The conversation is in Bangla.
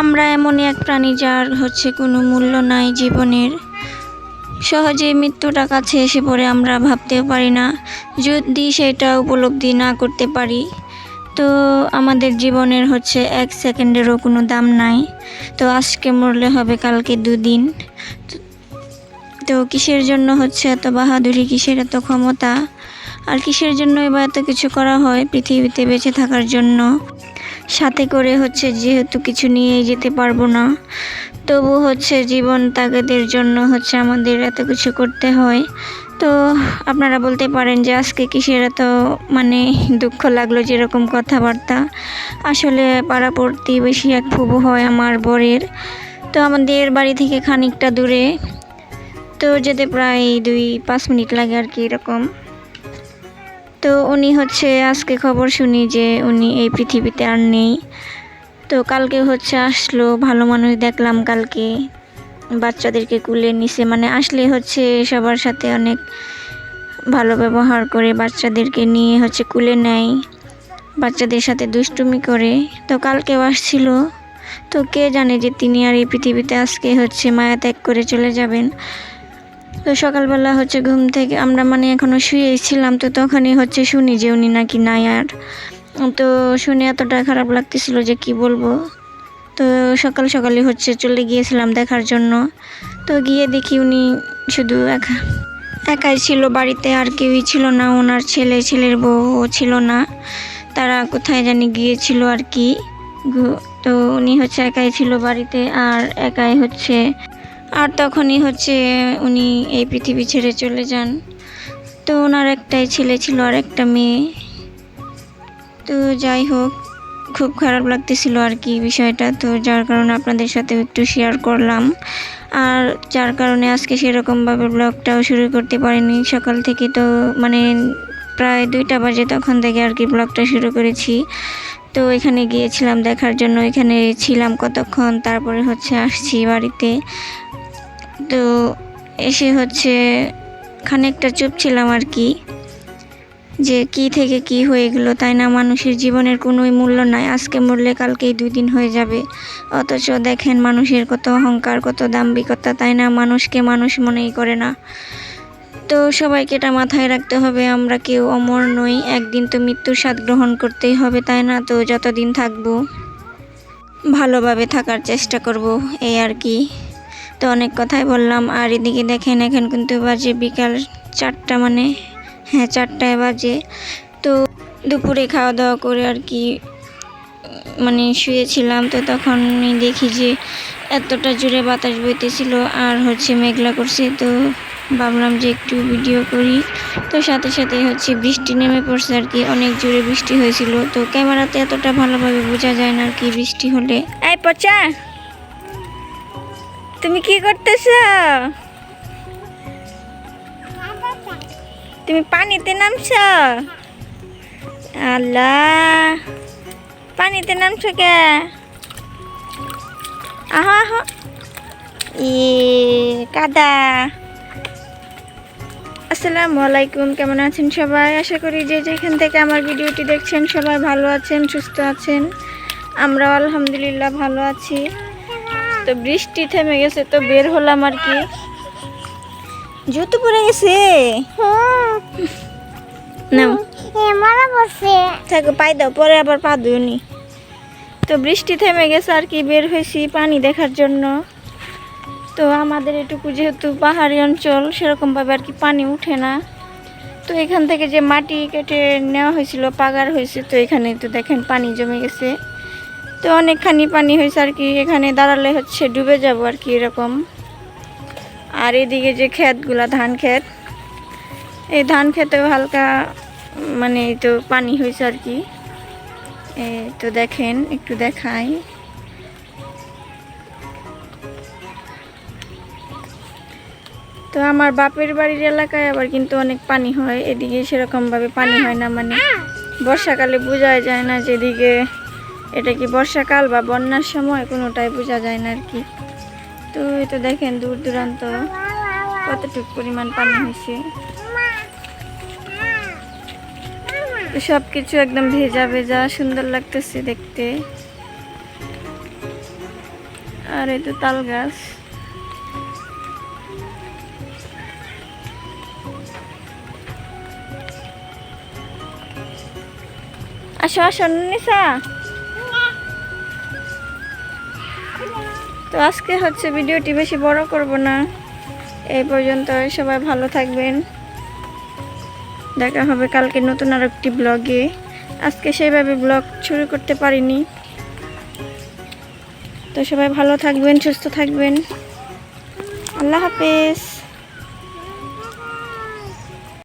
আমরা এমনই এক প্রাণী যার কোনো মূল্য নাই জীবনের। সহজেই মৃত্যুটা কাছে এসে পড়ে আমরা ভাবতেও পারি না, যদি সেটা উপলব্ধি না করতে পারি। তো আমাদের জীবনের 1 সেকেন্ডেরও কোনো দাম নাই। তো আজকে মরলে হবে কালকে দুদিন। তো কিসের জন্য এত বাহাদুরি, কিসের এত ক্ষমতা, আর কিসের জন্যই বা এত কিছু করা হয় পৃথিবীতে বেঁচে থাকার জন্য। সাথে করে যেহেতু কিছু নিয়েই যেতে পারবো না, তবু জীবন তাগিদের জন্য আমাদের এত কিছু করতে হয়। তো আপনারা বলতে পারেন যে আজকে কিসের এত দুঃখ লাগলো, যেরকম কথাবার্তা। আসলে পাড়া প্রতিবেশী এক ফুবু হয় আমার বরের। তো আমাদের বাড়ি থেকে খানিকটা দূরে, তো যেতে প্রায় 2-5 মিনিট লাগে আর কি এরকম। তো উনি আজকে খবর শুনি যে উনি এই পৃথিবীতে আর নেই। তো কালকে আসলো, ভালো মানুষ দেখলাম কালকে, বাচ্চাদেরকে কুলে নিছে। আসলে সবার সাথে অনেক ভালো ব্যবহার করে, বাচ্চাদেরকে নিয়ে কুলে নেয়, বাচ্চাদের সাথে দুষ্টুমি করে। তো কালকেও আসছিল। তো কে জানে যে তিনি আর এই পৃথিবীতে আজকে মায়া ত্যাগ করে চলে যাবেন। তো সকালবেলা ঘুম থেকে আমরা এখনো শুয়েই ছিলাম, তো তখনই শুনি যে উনি নাকি নাই আর। তো শুনে এতটা খারাপ লাগতেছিল যে কি বলবো। তো সকালই চলে গিয়েছিলাম দেখার জন্য। তো গিয়ে দেখি উনি শুধু একাই ছিল বাড়িতে, আর কেউই ছিল না। ওনার ছেলের বউ ছিল না, তারা কোথায় জানি গিয়েছিল আর কি। তো উনি একাই ছিল বাড়িতে, আর একাই আর তখনই উনি এই পৃথিবী ছেড়ে চলে যান। তো ওনার একটাই ছেলে ছিল আর একটা মেয়ে। তো যাই হোক, খুব খারাপ লাগতেছিল আর কি বিষয়টা। তো যার কারণে আপনাদের সাথে একটু শেয়ার করলাম, আর যার কারণে আজকে সেরকমভাবে ব্লগটাও শুরু করতে পারিনি সকাল থেকে। তো প্রায় 2টা বাজে তখন থেকে আর কি ব্লগটা শুরু করেছি। তো এখানে গিয়েছিলাম দেখার জন্য, এখানে ছিলাম কতক্ষণ, তারপরে আসছি বাড়িতে। তো এসে খানিকটা চুপ ছিলাম আর কি, যে কি থেকে কি হয়ে গেল, তাই না? মানুষের জীবনের কোনোই মূল্য নাই, আজকে মরলে কালকেই 2 দিন হয়ে যাবে। অথচ দেখেন মানুষের কত অহংকার, কত দাম্ভিকতা, তাই না? মানুষকে মানুষ মনেই করে না। তো সবাইকে এটা মাথায় রাখতে হবে, আমরা কেউ অমর নই, একদিন তো মৃত্যুর স্বাদ গ্রহণ করতেই হবে, তাই না? তো যতদিন থাকবো ভালোভাবে থাকার চেষ্টা করব, এই আর কি। তো অনেক কথাই বললাম। আর এদিকে দেখেন এখন কিন্তু বাজে বিকাল 4টা, হ্যাঁ 4টায় বাজে। তো দুপুরে খাওয়া দাওয়া করে আর কি শুয়েছিলাম। তো তখন দেখি যে এতটা জোরে বাতাস বইতেছিল, আর মেঘলা করছে। তো ভাবলাম যে একটু ভিডিও করি। তো সাথে সাথে বৃষ্টি নেমে পড়ছে আর কি, অনেক জোরে বৃষ্টি হয়েছিল। তো ক্যামেরাতে এতটা ভালোভাবে বোঝা যায় না আর কি বৃষ্টি হলে। এই পচা, তুমি কি করতেছ? তুমি পানিতে নামছ? আল্লাহ, পানিতে নামছ কে? আহা আহা, কাদা। আসসালামু আলাইকুম, কেমন আছেন সবাই? আশা করি যে যেখান থেকে আমার ভিডিওটি দেখছেন সবাই ভালো আছেন, সুস্থ আছেন। আমরা আলহামদুলিল্লাহ ভালো আছি। তো বৃষ্টি থেমে গেছে, তো বের হলাম আর কি। জুতো পরে গেছে না, থাকো পাই দাও, পরে আবার পা ধুনি। তো বৃষ্টি থেমে গেছে আর কি, বের হয়েছি পানি দেখার জন্য। তো আমাদের এটুকু যেহেতু পাহাড়ি অঞ্চল, সেরকমভাবে আর কি পানি উঠে না। তো এখান থেকে যে মাটি কেটে নেওয়া হয়েছিল, পাগার হয়েছে, তো এখানে তো দেখেন পানি জমে গেছে। তো অনেকখানি পানি হয়েছে আর কি, এখানে দাঁড়ালে ডুবে যাব আর কি এরকম। আর এদিকে যে ক্ষেতগুলা, ধান ক্ষেত, এই ধান ক্ষেতেও হালকা তো পানি হয়েছে আর কি। তো দেখেন, একটু দেখাই। তো আমার বাপের বাড়ির এলাকায় আবার কিন্তু অনেক পানি হয়, এদিকে সেরকমভাবে পানি হয় না। বর্ষাকালে বোঝাই যায় না যেদিকে এটা কি বর্ষাকাল বা বন্যার সময়, কোনোটাই বোঝা যায় না আর কি। তো এটা দেখেন দূর দূরান্ত কতটুকু পরিমাণ পানি হয়েছে। সব কিছু একদম ভেজা ভেজা, সুন্দর লাগতেছে দেখতে। আর এই তো তাল গাছ। আসো আসো নিসা। তো আজকে হচ্ছে ভিডিওটি বেশি বড় করব না, এই পর্যন্ত। সবাই ভালো থাকবেন, দেখা হবে কালকে নতুন আর একটি ব্লগে। আজকে সেইভাবে ব্লগ শুরু করতে পারিনি। তো সবাই ভালো থাকবেন, সুস্থ থাকবেন। আল্লাহ হাফেজ।